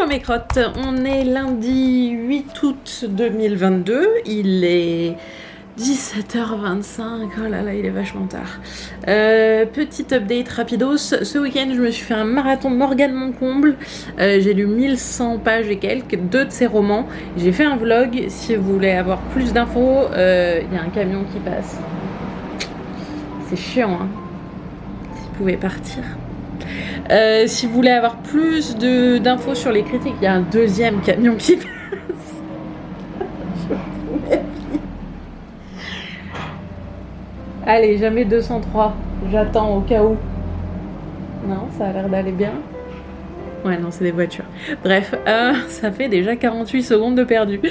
Hello mes crottes, on est lundi 8 août 2022, il est 17h25, oh là là il est vachement tard. Petit update rapidos, ce week-end je me suis fait un marathon Morgane Moncomble, j'ai lu 1100 pages et quelques, 2 de ses romans, j'ai fait un vlog, si vous voulez avoir plus d'infos, il y a un camion qui passe. C'est chiant hein, s'il pouvait partir. Si vous voulez avoir plus d'infos sur les critiques, il y a un deuxième camion qui passe. Allez, jamais 203. J'attends au cas où. Non, ça a l'air d'aller bien. Ouais, non, c'est des voitures. Bref, ça fait déjà 48 secondes de perdu.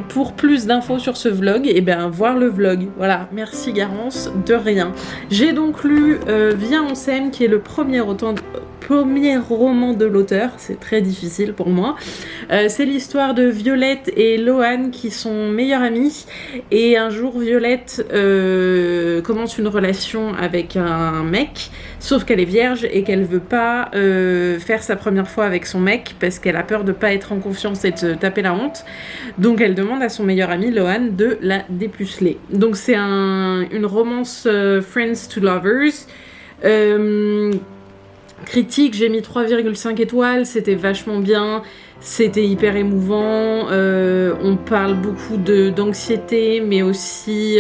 Pour plus d'infos sur ce vlog, eh bien, voir le vlog. Voilà, merci Garance, de rien. J'ai donc lu Viens on s'aime, qui est le premier roman de l'auteur. C'est très difficile pour moi. C'est l'histoire de Violette et Lohan qui sont meilleures amies. Et un jour, Violette commence une relation avec un mec, sauf qu'elle est vierge et qu'elle veut pas faire sa première fois avec son mec parce qu'elle a peur de pas être en confiance et de se taper la honte. Donc elle demande à son meilleur ami Lohan de la dépuceler. Donc c'est une romance Friends to Lovers. Critique, j'ai mis 3,5 étoiles, c'était vachement bien, c'était hyper émouvant, on parle beaucoup d'anxiété mais aussi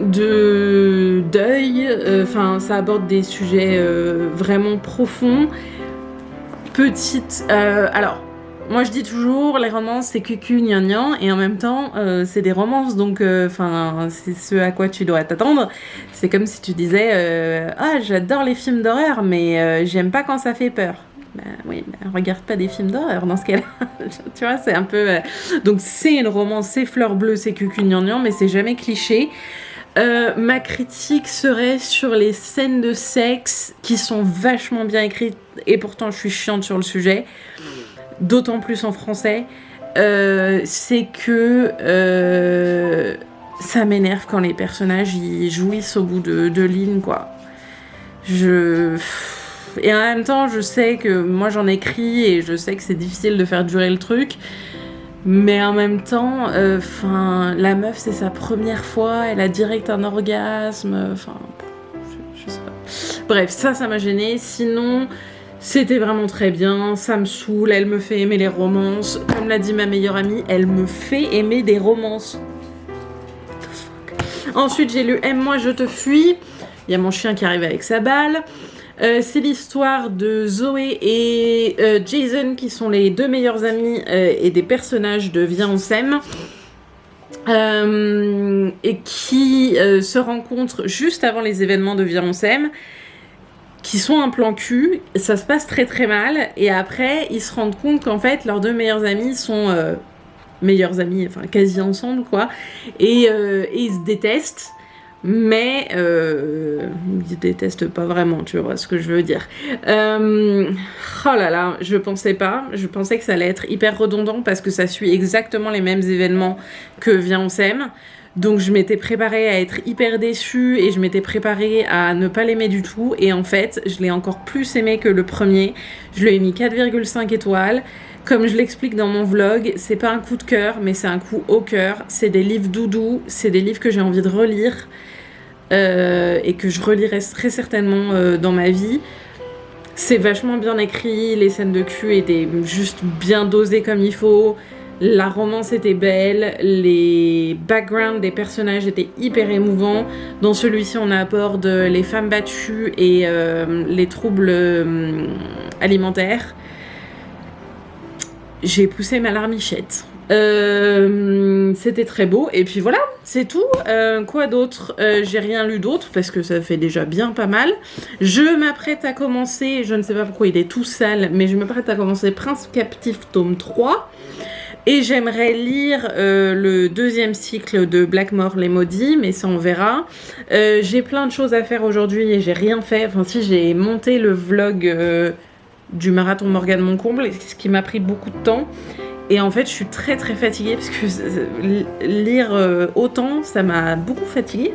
de deuil, enfin ça aborde des sujets vraiment profonds. Alors moi je dis toujours les romances c'est cucu gnan gnan et en même temps c'est des romances donc c'est ce à quoi tu dois t'attendre. C'est comme si tu disais ah j'adore les films d'horreur mais j'aime pas quand ça fait peur. Ben oui, ben, regarde pas des films d'horreur dans ce cas-là. Tu vois, c'est un peu... Donc c'est une romance, c'est fleur bleue, c'est cucu gnan gnan, mais c'est jamais cliché. Ma critique serait sur les scènes de sexe qui sont vachement bien écrites et pourtant je suis chiante sur le sujet, d'autant plus en français. C'est que ça m'énerve quand les personnages ils jouissent au bout de lignes quoi. Et en même temps, je sais que moi j'en écris et je sais que c'est difficile de faire durer le truc. Mais en même temps, la meuf c'est sa première fois, elle a direct un orgasme. Je sais pas. Bref, ça m'a gênée. Sinon, c'était vraiment très bien. Ça me saoule, elle me fait aimer les romances. Comme l'a dit ma meilleure amie, elle me fait aimer des romances. Ensuite, j'ai lu Aime-moi, je te fuis. Il y a mon chien qui arrive avec sa balle. C'est l'histoire de Zoé et Jason qui sont les deux meilleurs amis et des personnages de Viens on s'aime et qui se rencontrent juste avant les événements de Viens on s'aime, qui sont un plan cul, ça se passe très très mal et après ils se rendent compte qu'en fait leurs deux meilleurs amis sont meilleurs amis, enfin quasi ensemble quoi, et ils se détestent. Mais ils détestent pas vraiment, tu vois ce que je veux dire. Oh là là, je pensais que ça allait être hyper redondant parce que ça suit exactement les mêmes événements que Viens on s'aime. Donc je m'étais préparée à être hyper déçue et je m'étais préparée à ne pas l'aimer du tout. Et en fait, je l'ai encore plus aimé que le premier. Je lui ai mis 4,5 étoiles. Comme je l'explique dans mon vlog, c'est pas un coup de cœur, mais c'est un coup au cœur. C'est des livres doudous, c'est des livres que j'ai envie de relire et que je relirai très certainement dans ma vie. C'est vachement bien écrit, les scènes de cul étaient juste bien dosées comme il faut, la romance était belle, les backgrounds des personnages étaient hyper émouvants. Dans celui-ci, on aborde les femmes battues et les troubles alimentaires. J'ai poussé ma larmichette. C'était très beau et puis voilà, c'est tout. Quoi d'autre? J'ai rien lu d'autre parce que ça fait déjà bien pas mal. Je m'apprête à commencer, je ne sais pas pourquoi il est tout sale, mais je m'apprête à commencer Prince Captif tome 3 et j'aimerais lire le deuxième cycle de Blackmore les maudits, mais ça on verra. J'ai plein de choses à faire aujourd'hui et j'ai rien fait. Enfin si, j'ai monté le vlog du marathon Morgane Moncomble, ce qui m'a pris beaucoup de temps. Et en fait, je suis très très fatiguée parce que lire autant, ça m'a beaucoup fatiguée.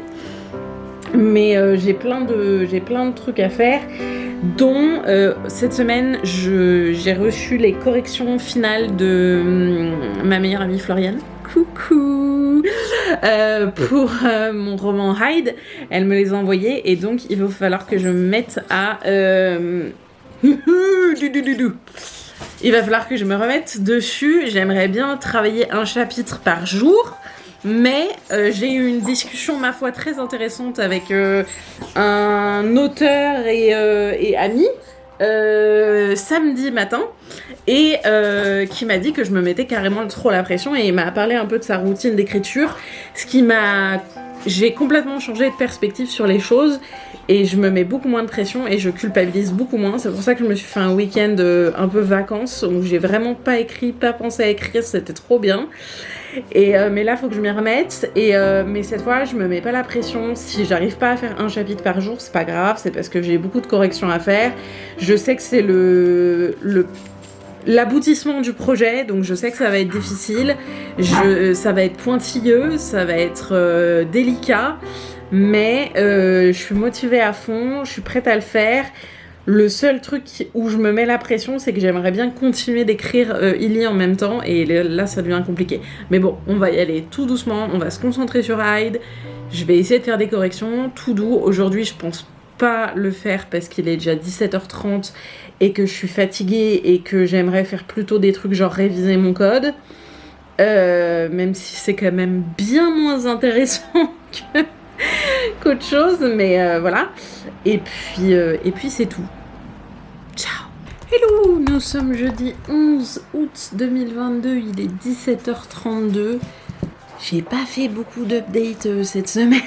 Mais j'ai plein de trucs à faire. dont cette semaine j'ai reçu les corrections finales de ma meilleure amie Floriane. Coucou pour mon roman Hyde, elle me les a envoyés et donc il va falloir que je me mette à il va falloir que je me remette dessus. J'aimerais bien travailler un chapitre par jour. Mais j'ai eu une discussion, ma foi, très intéressante avec un auteur et ami samedi matin et qui m'a dit que je me mettais carrément trop la pression et il m'a parlé un peu de sa routine d'écriture, j'ai complètement changé de perspective sur les choses et je me mets beaucoup moins de pression et je culpabilise beaucoup moins. C'est pour ça que je me suis fait un week-end un peu vacances où j'ai vraiment pas écrit, pas pensé à écrire, c'était trop bien. Mais là, faut que je m'y remette. Mais cette fois, je me mets pas la pression. Si j'arrive pas à faire un chapitre par jour, c'est pas grave. C'est parce que j'ai beaucoup de corrections à faire. Je sais que c'est l'aboutissement du projet, donc je sais que ça va être difficile. Ça va être pointilleux, ça va être délicat. Mais je suis motivée à fond. Je suis prête à le faire. Le seul truc où je me mets la pression, c'est que j'aimerais bien continuer d'écrire Illy en même temps, et là ça devient compliqué. Mais bon, on va y aller tout doucement, on va se concentrer sur Hyde, je vais essayer de faire des corrections, tout doux. Aujourd'hui, je pense pas le faire parce qu'il est déjà 17h30 et que je suis fatiguée et que j'aimerais faire plutôt des trucs genre réviser mon code, même si c'est quand même bien moins intéressant qu'autre chose, mais voilà. Et puis c'est tout. Ciao. Hello, nous sommes jeudi 11 août 2022, il est 17h32. J'ai pas fait beaucoup d'updates cette semaine.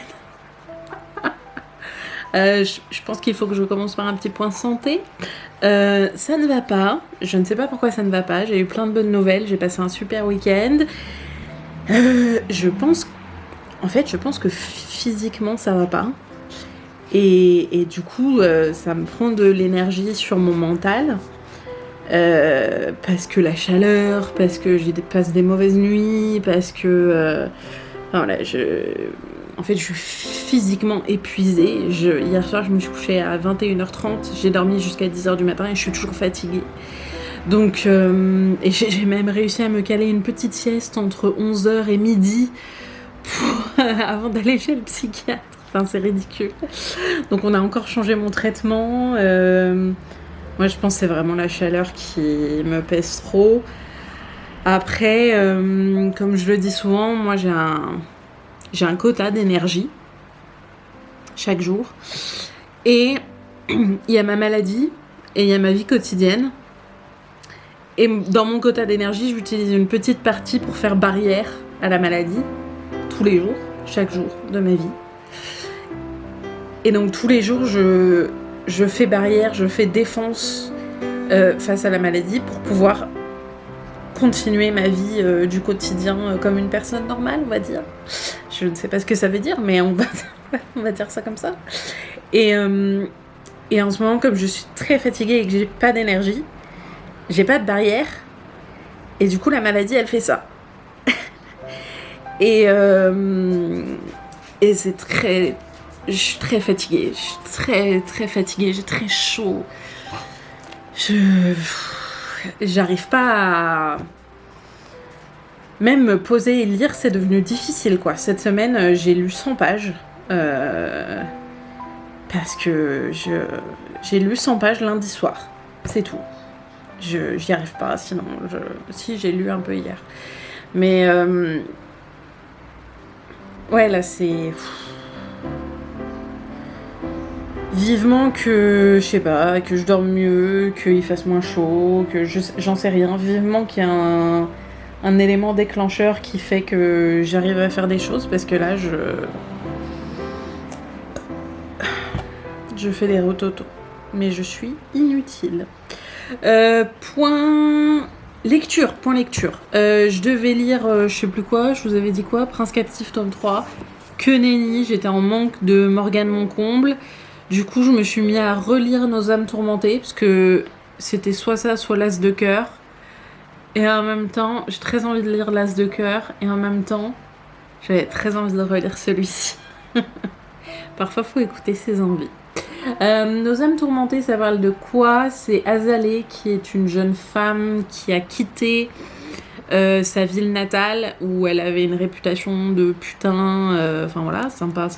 Je pense qu'il faut que je commence par un petit point santé. Ça ne va pas, je ne sais pas pourquoi ça ne va pas, j'ai eu plein de bonnes nouvelles, j'ai passé un super week-end. Je pense que physiquement ça va pas. Et du coup, ça me prend de l'énergie sur mon mental. Parce que la chaleur, parce que j'ai passe des mauvaises nuits, parce que... voilà, en fait, je suis physiquement épuisée. Hier soir, je me suis couchée à 21h30. J'ai dormi jusqu'à 10h du matin et je suis toujours fatiguée. Donc, et j'ai même réussi à me caler une petite sieste entre 11h et midi avant d'aller chez le psychiatre. Enfin, c'est ridicule. Donc, on a encore changé mon traitement. Moi, je pense que c'est vraiment la chaleur qui me pèse trop. Après, comme je le dis souvent, moi, j'ai un quota d'énergie chaque jour. Et il y a ma maladie et il y a ma vie quotidienne. Et dans mon quota d'énergie, j'utilise une petite partie pour faire barrière à la maladie. Tous les jours, chaque jour de ma vie. Et donc tous les jours, je fais barrière, je fais défense face à la maladie pour pouvoir continuer ma vie du quotidien comme une personne normale, on va dire. Je ne sais pas ce que ça veut dire, mais on va dire ça comme ça. Et en ce moment, comme je suis très fatiguée et que j'ai pas d'énergie, j'ai pas de barrière. Et du coup, la maladie, elle fait ça. Et c'est très... Je suis très fatiguée. Je suis très, très fatiguée. J'ai très chaud. J'arrive pas à... Même me poser et lire, c'est devenu difficile, quoi. Cette semaine, j'ai lu 100 pages. Parce que j'ai lu 100 pages lundi soir. C'est tout. J'y arrive pas, sinon... Si, j'ai lu un peu hier. Mais... ouais, là, c'est... Vivement que, je sais pas, que je dorme mieux, qu'il fasse moins chaud, que j'en sais rien. Vivement qu'il y a un élément déclencheur qui fait que j'arrive à faire des choses, parce que là, je fais des rototos. Mais je suis inutile. Point lecture. Je devais lire, je sais plus quoi, je vous avais dit quoi, Prince Captif tome 3. Que nenni, j'étais en manque de Morgane Moncomble. Du coup, je me suis mis à relire Nos âmes tourmentées, parce que c'était soit ça, soit l'As de cœur. Et en même temps, j'ai très envie de lire l'As de cœur, et en même temps, j'avais très envie de relire celui-ci. Parfois, faut écouter ses envies. Nos âmes tourmentées, ça parle de quoi? C'est Azalée, qui est une jeune femme qui a quitté sa ville natale où elle avait une réputation de putain, enfin voilà, sympa.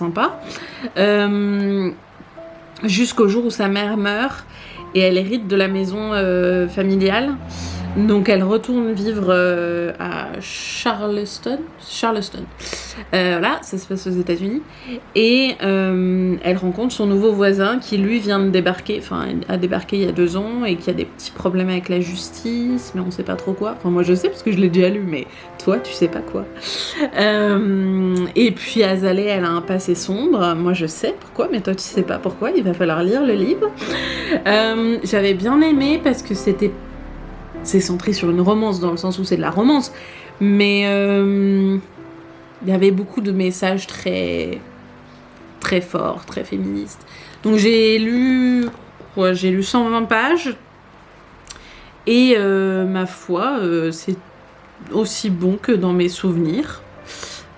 Jusqu'au jour où sa mère meurt et elle hérite de la maison familiale. Donc elle retourne vivre à Charleston. Voilà, ça se passe aux États-Unis. Et elle rencontre son nouveau voisin qui lui vient de débarquer, enfin a débarqué il y a 2 ans et qui a des petits problèmes avec la justice, mais on sait pas trop quoi. Enfin moi je sais parce que je l'ai déjà lu, mais toi tu sais pas quoi. Et puis Azalée, elle a un passé sombre. Moi je sais pourquoi, mais toi tu sais pas pourquoi. Il va falloir lire le livre. J'avais bien aimé parce que c'est centré sur une romance, dans le sens où c'est de la romance, mais il y avait beaucoup de messages très, très forts, très féministes. Donc j'ai lu 120 pages, et ma foi, c'est aussi bon que dans mes souvenirs.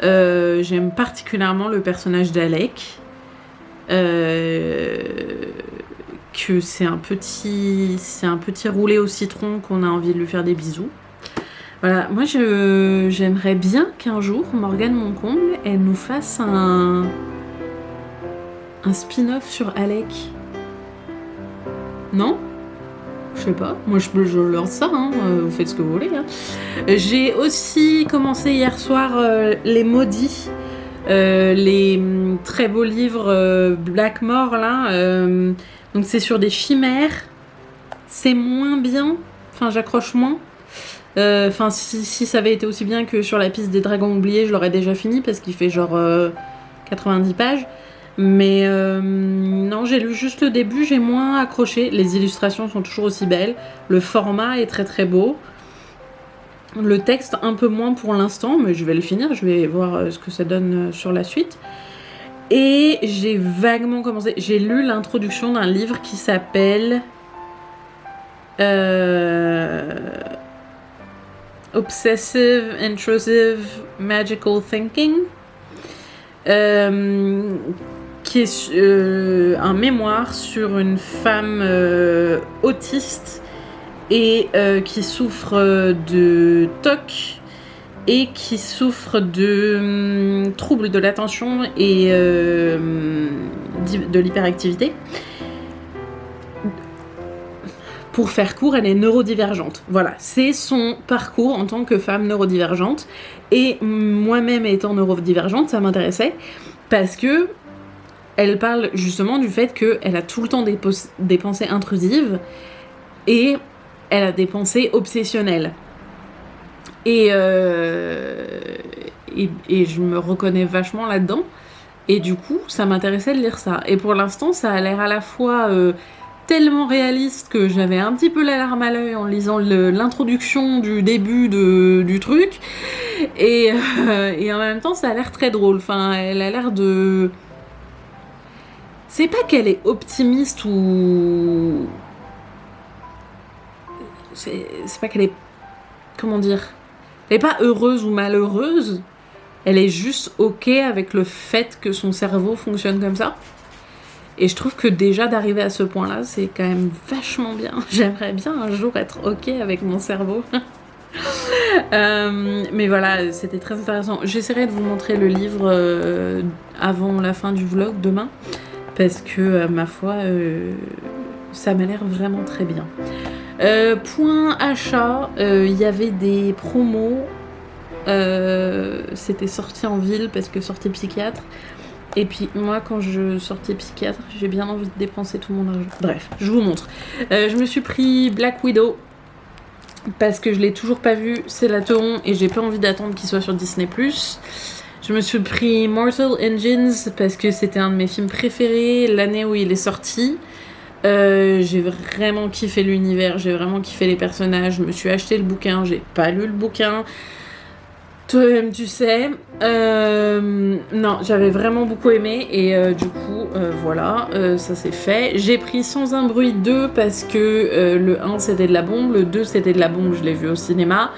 J'aime particulièrement le personnage d'Alec, que c'est un petit roulé au citron qu'on a envie de lui faire des bisous. Voilà, moi j'aimerais bien qu'un jour Morgane Moncomble elle nous fasse un spin-off sur Alec. Non? Je sais pas, moi je lance ça, hein. Vous faites ce que vous voulez. Hein. J'ai aussi commencé hier soir Les Maudits. Les très beaux livres Blackmore là, donc c'est sur des chimères, c'est moins bien, enfin j'accroche moins, enfin si ça avait été aussi bien que sur La Piste des Dragons Oubliés, je l'aurais déjà fini parce qu'il fait genre 90 pages, mais non, j'ai lu juste le début, j'ai moins accroché. Les illustrations sont toujours aussi belles, le format est très très beau. Le texte un peu moins pour l'instant, mais je vais le finir, je vais voir ce que ça donne sur la suite. Et j'ai vaguement commencé, j'ai lu l'introduction d'un livre qui s'appelle Obsessive Intrusive Magical Thinking, qui est un mémoire sur une femme autiste et qui souffre de TOC et qui souffre de troubles de l'attention et de l'hyperactivité. Pour faire court, elle est neurodivergente. Voilà, c'est son parcours en tant que femme neurodivergente. Et moi-même étant neurodivergente, ça m'intéressait parce que elle parle justement du fait qu'elle a tout le temps des pensées intrusives et elle a des pensées obsessionnelles. Et je me reconnais vachement là-dedans. Et du coup, ça m'intéressait de lire ça. Et pour l'instant, ça a l'air à la fois tellement réaliste que j'avais un petit peu la larme à l'œil en lisant l'introduction du début du truc. Et en même temps, ça a l'air très drôle. Enfin, elle a l'air de... C'est pas qu'elle est optimiste ou... C'est pas qu'elle est... Comment dire? Elle est pas heureuse ou malheureuse. Elle est juste ok avec le fait que son cerveau fonctionne comme ça. Et je trouve que déjà d'arriver à ce point-là, c'est quand même vachement bien. J'aimerais bien un jour être ok avec mon cerveau. Mais voilà, c'était très intéressant. J'essaierai de vous montrer le livre avant la fin du vlog demain. Parce que, ma foi, ça m'a l'air vraiment très bien. Point achat, il y avait des promos. C'était sorti en ville parce que sortait psychiatre. Et puis moi, quand je sortais psychiatre, j'ai bien envie de dépenser tout mon argent. Bref, je vous montre. Je me suis pris Black Widow parce que je l'ai toujours pas vu. C'est la tauron et j'ai pas envie d'attendre qu'il soit sur Disney+. Je me suis pris Mortal Engines parce que c'était un de mes films préférés l'année où il est sorti. J'ai vraiment kiffé l'univers, j'ai vraiment kiffé les personnages. Je me suis acheté le bouquin, j'ai pas lu le bouquin. Toi-même tu sais. Non, j'avais vraiment beaucoup aimé et du coup voilà, ça c'est fait. J'ai pris Sans un bruit 2 parce que le 1 c'était de la bombe, le 2 c'était de la bombe, je l'ai vu au cinéma.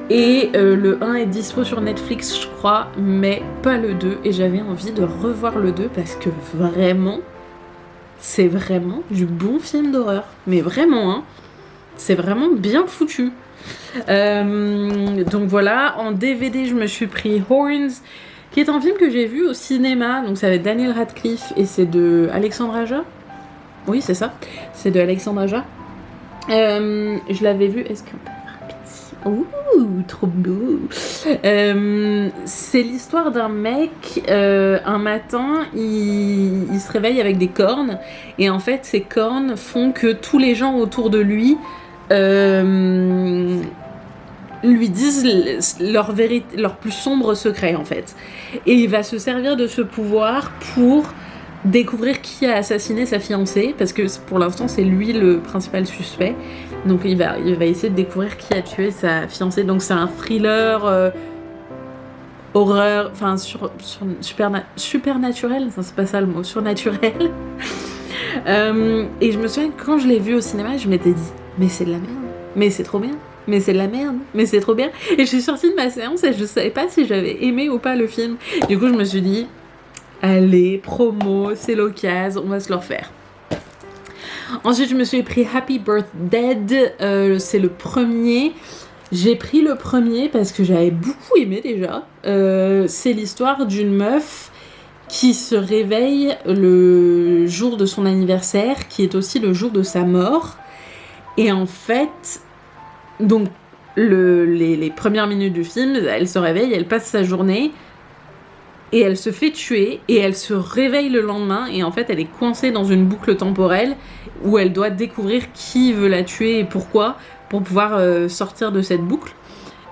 Et le 1 est dispo sur Netflix, je crois, mais pas le 2. Et j'avais envie de revoir le 2 parce que vraiment, c'est vraiment du bon film d'horreur. Mais vraiment, hein, c'est vraiment bien foutu. Donc voilà, en DVD, je me suis pris Horns, qui est un film que j'ai vu au cinéma. Donc ça va être Daniel Radcliffe et c'est de Alexandre Aja. Oui, c'est ça. C'est de Alexandre Aja. Je l'avais vu. Est-ce qu'on peut faire un petit... Ouh, trop beau. C'est l'histoire d'un mec. Un matin, il se réveille avec des cornes. Et en fait, ces cornes font que tous les gens autour de lui lui disent leur plus sombre secret, en fait. Et il va se servir de ce pouvoir pour découvrir qui a assassiné sa fiancée, parce que pour l'instant c'est lui le principal suspect. Donc il va essayer de découvrir qui a tué sa fiancée. Donc c'est un thriller horreur, enfin supernaturel, c'est pas ça le mot, surnaturel. Et je me souviens que quand je l'ai vu au cinéma, je m'étais dit mais c'est de la merde, mais c'est trop bien, mais c'est de la merde, mais c'est trop bien. Et je suis sortie de ma séance et je savais pas si j'avais aimé ou pas le film. Du coup je me suis dit allez, promo, c'est l'occasion, on va se le refaire. Ensuite, je me suis pris Happy Birthday, c'est le premier. J'ai pris le premier parce que j'avais beaucoup aimé déjà. C'est l'histoire d'une meuf qui se réveille le jour de son anniversaire, qui est aussi le jour de sa mort. Et en fait, donc les premières minutes du film, elle se réveille, elle passe sa journée... Et elle se fait tuer, et elle se réveille le lendemain, et en fait elle est coincée dans une boucle temporelle où elle doit découvrir qui veut la tuer et pourquoi, pour pouvoir sortir de cette boucle,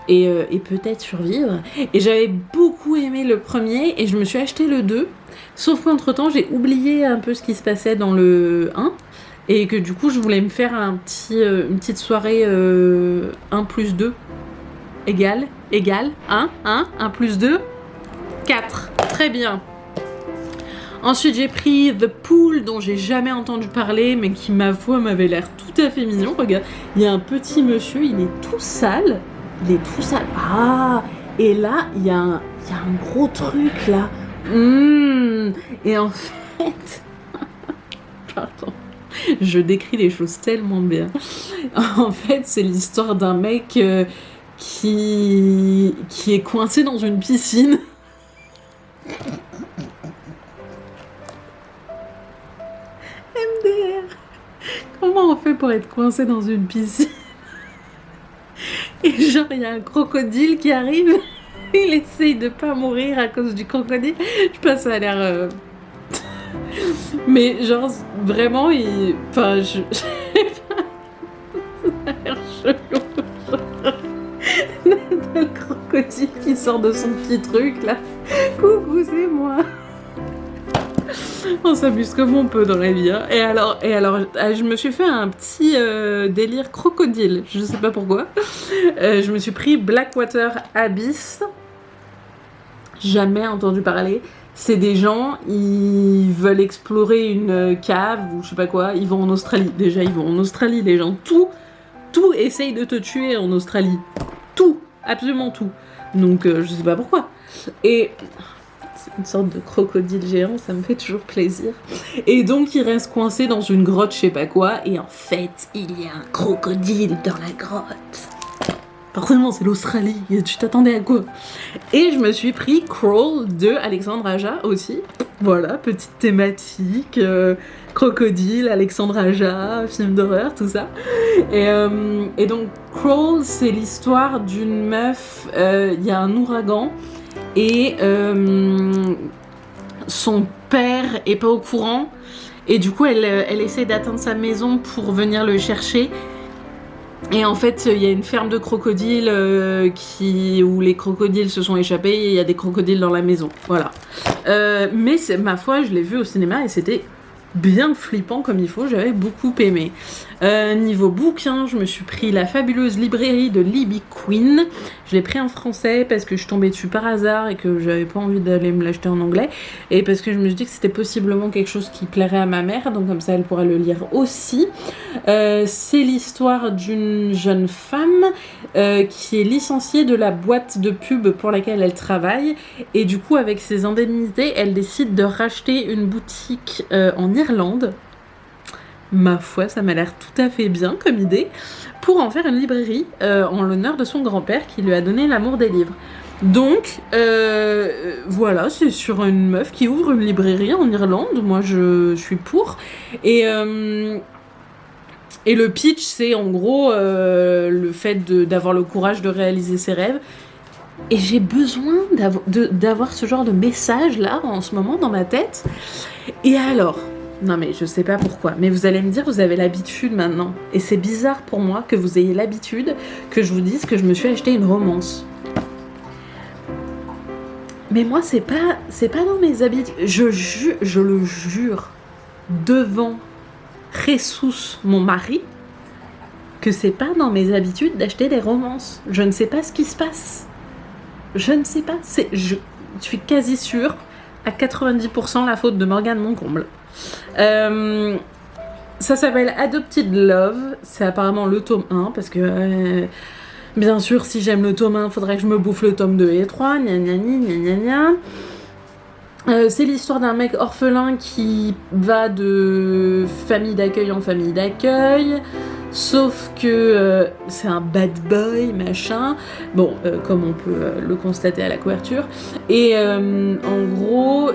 et peut-être survivre. Et j'avais beaucoup aimé le premier, et je me suis acheté le 2, sauf qu'entre temps j'ai oublié un peu ce qui se passait dans le 1, et que du coup je voulais me faire une petite soirée 1 plus 2 égale 1 plus 2 4, très bien. Ensuite, j'ai pris The Pool, dont j'ai jamais entendu parler, mais qui, ma foi, m'avait l'air tout à fait mignon. Regarde, il y a un petit monsieur, il est tout sale. Ah, et là, il y a un gros truc, là. Et en fait... Pardon. Je décris les choses tellement bien. En fait, c'est l'histoire d'un mec qui est coincé dans une piscine. MDR. Comment on fait pour être coincé dans une piscine? Et genre il y a un crocodile qui arrive. Il essaye de pas mourir à cause du crocodile. Je sais pas, ça a l'air... Mais genre vraiment Enfin je sais pas. Ça a l'air chelou. Le crocodile qui sort de son petit truc là. Coucou, c'est moi. On s'amuse comme on peut dans la vie, hein. Et alors, je me suis fait un petit délire crocodile. Je sais pas pourquoi. Je me suis pris Blackwater Abyss. Jamais entendu parler. C'est des gens, ils veulent explorer une cave ou je sais pas quoi. Ils vont en Australie. Déjà, ils vont en Australie, les gens. Tout essaye de te tuer en Australie. Tout, absolument tout. Donc, je sais pas pourquoi. Et c'est une sorte de crocodile géant, ça me fait toujours plaisir. Et donc, il reste coincé dans une grotte, je sais pas quoi. Et en fait, il y a un crocodile dans la grotte. Forcément, c'est l'Australie. Tu t'attendais à quoi? Et je me suis pris Crawl de Alexandre Aja aussi. Voilà, petite thématique. Crocodile, Alexandre Aja, film d'horreur, tout ça. Et donc, Crawl, c'est l'histoire d'une meuf. Il y a un ouragan. Et son père est pas au courant. Et du coup, elle essaie d'atteindre sa maison pour venir le chercher. Et en fait, il y a une ferme de crocodiles où les crocodiles se sont échappés et il y a des crocodiles dans la maison. Voilà. Mais ma foi, je l'ai vu au cinéma et c'était bien flippant comme il faut, j'avais beaucoup aimé. Niveau bouquin, je me suis pris la fabuleuse librairie de Libby Queen. Je l'ai pris en français parce que je suis tombée dessus par hasard et que j'avais pas envie d'aller me l'acheter en anglais. Et parce que je me suis dit que c'était possiblement quelque chose qui plairait à ma mère, donc comme ça elle pourra le lire aussi. C'est l'histoire d'une jeune femme qui est licenciée de la boîte de pub pour laquelle elle travaille. Et du coup, avec ses indemnités, elle décide de racheter une boutique en Irlande. Ma foi, ça m'a l'air tout à fait bien comme idée, pour en faire une librairie en l'honneur de son grand-père qui lui a donné l'amour des livres. Donc, voilà, c'est sur une meuf qui ouvre une librairie en Irlande. Moi, je suis pour. Et le pitch, c'est en gros le fait d'avoir le courage de réaliser ses rêves. Et j'ai besoin d'avoir ce genre de message là en ce moment dans ma tête. Et alors, non mais je sais pas pourquoi, mais vous allez me dire, vous avez l'habitude maintenant. Et c'est bizarre pour moi que vous ayez l'habitude que je vous dise que je me suis acheté une romance. Mais moi, c'est pas dans mes habitudes. Je le jure devant Jesus, mon mari, que c'est pas dans mes habitudes d'acheter des romances. Je ne sais pas ce qui se passe. Je ne sais pas. Je suis quasi sûre, à 90% la faute de Morgane Moncomble. Ça s'appelle Adopted Love. C'est apparemment le tome 1, parce que bien sûr, si j'aime le tome 1, faudrait que je me bouffe le tome 2 et 3. Gna gna gna gna gna gna. C'est l'histoire d'un mec orphelin qui va de famille d'accueil en famille d'accueil. Sauf que c'est un bad boy, machin. Bon, comme on peut le constater à la couverture. Et en gros,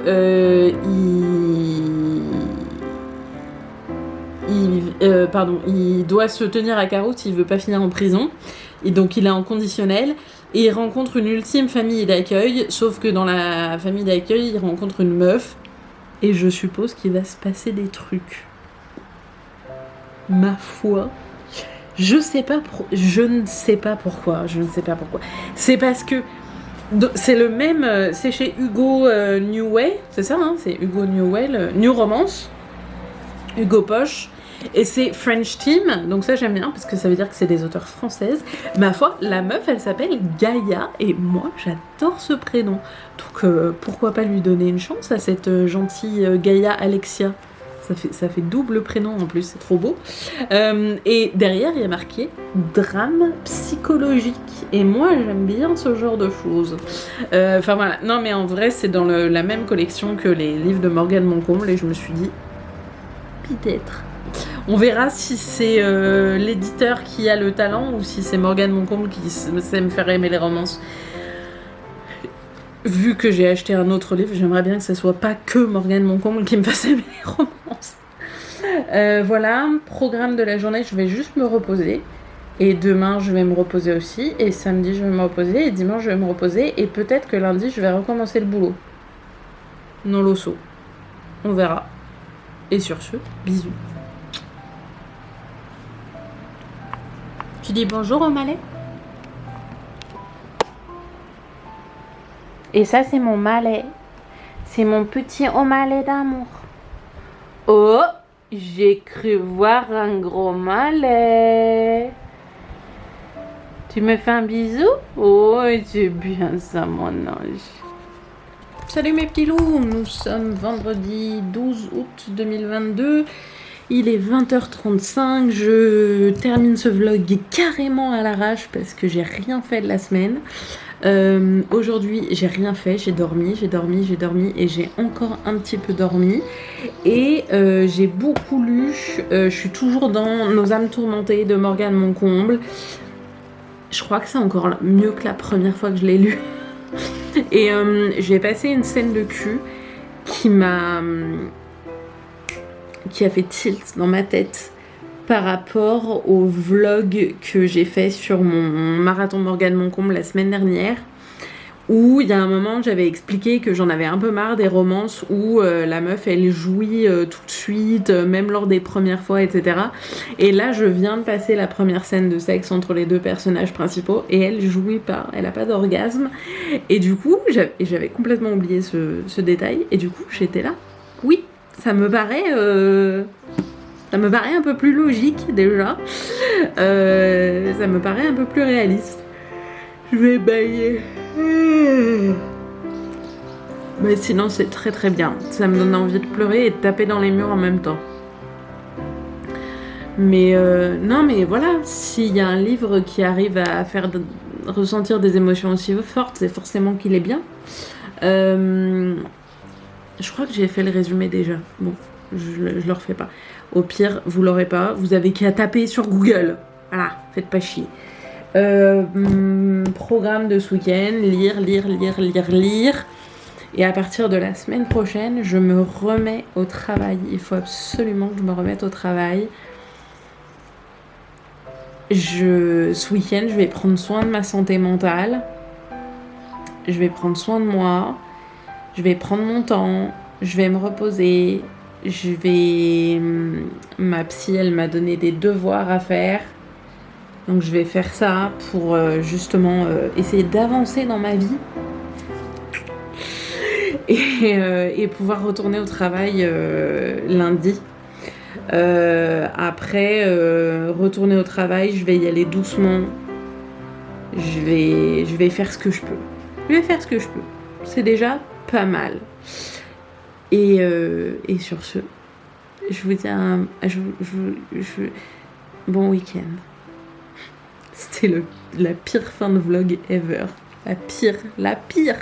il doit se tenir à carreau s'il veut pas finir en prison. Et donc il est en conditionnel. Et il rencontre une ultime famille d'accueil. Sauf que dans la famille d'accueil, il rencontre une meuf. Et je suppose qu'il va se passer des trucs. Ma foi... Je ne sais pas pourquoi. C'est parce que c'est le même, c'est chez Hugo Newway, c'est ça, hein, c'est Hugo Newway, New Romance, Hugo Poche, et c'est French Team, donc ça j'aime bien parce que ça veut dire que c'est des auteurs françaises. Ma foi, la meuf elle s'appelle Gaïa et moi j'adore ce prénom, donc pourquoi pas lui donner une chance à cette gentille Gaïa Alexia. Ça fait double prénom en plus, c'est trop beau. Et derrière, il y a marqué drame psychologique. Et moi, j'aime bien ce genre de choses. Enfin voilà, non mais en vrai, c'est dans la même collection que les livres de Morgane Moncomble. Et je me suis dit, peut-être. On verra si c'est l'éditeur qui a le talent ou si c'est Morgane Moncomble qui sait me faire aimer les romances. Vu que j'ai acheté un autre livre, j'aimerais bien que ce soit pas que Morgane Moncomble qui me fasse aimer les romances. Voilà, programme de la journée, je vais juste me reposer. Et demain, je vais me reposer aussi. Et samedi, je vais me reposer. Et dimanche, je vais me reposer. Et peut-être que lundi, je vais recommencer le boulot. Non lo so. On verra. Et sur ce, bisous. Tu dis bonjour au Malais ? Et ça, c'est mon Malais. C'est mon petit Malais d'amour. Oh, j'ai cru voir un gros Malais. Tu me fais un bisou? Oh, c'est bien ça, mon ange. Salut mes petits loups, nous sommes vendredi 12 août 2022. Il est 20h35, je termine ce vlog carrément à l'arrache parce que j'ai rien fait de la semaine. Aujourd'hui, j'ai rien fait, j'ai dormi et j'ai encore un petit peu dormi. Et j'ai beaucoup lu, je suis toujours dans Nos âmes tourmentées de Morgane Moncomble. Je crois que c'est encore mieux que la première fois que je l'ai lu. Et j'ai passé une scène de cul qui a fait tilt dans ma tête par rapport au vlog que j'ai fait sur mon marathon Morgane Moncomble la semaine dernière, où il y a un moment j'avais expliqué que j'en avais un peu marre des romances où la meuf elle jouit tout de suite, même lors des premières fois, etc. Et là je viens de passer la première scène de sexe entre les deux personnages principaux et elle jouit pas, elle a pas d'orgasme. Et du coup j'avais complètement oublié ce détail et du coup j'étais là, oui, Ça me paraît un peu plus logique déjà. Ça me paraît un peu plus réaliste. Je vais bailler. Mais sinon c'est très très bien. Ça me donne envie de pleurer et de taper dans les murs en même temps. Mais non mais voilà, s'il y a un livre qui arrive à faire ressentir des émotions aussi fortes, c'est forcément qu'il est bien. Je crois que j'ai fait le résumé déjà. Bon, je le refais pas. Au pire, vous l'aurez pas. Vous avez qu'à taper sur Google. Voilà, faites pas chier. Programme de ce week-end, lire. Et à partir de la semaine prochaine, je me remets au travail. Il faut absolument que je me remette au travail. Ce week-end, je vais prendre soin de ma santé mentale. Je vais prendre soin de moi. Je vais prendre mon temps. Je vais me reposer. Ma psy, elle m'a donné des devoirs à faire. Donc je vais faire ça pour justement essayer d'avancer dans ma vie. Et pouvoir retourner au travail lundi. Après, retourner au travail, je vais y aller doucement. Je vais faire ce que je peux. C'est déjà pas mal. Et sur ce, je vous dis bon week-end. C'était la pire fin de vlog ever. La pire.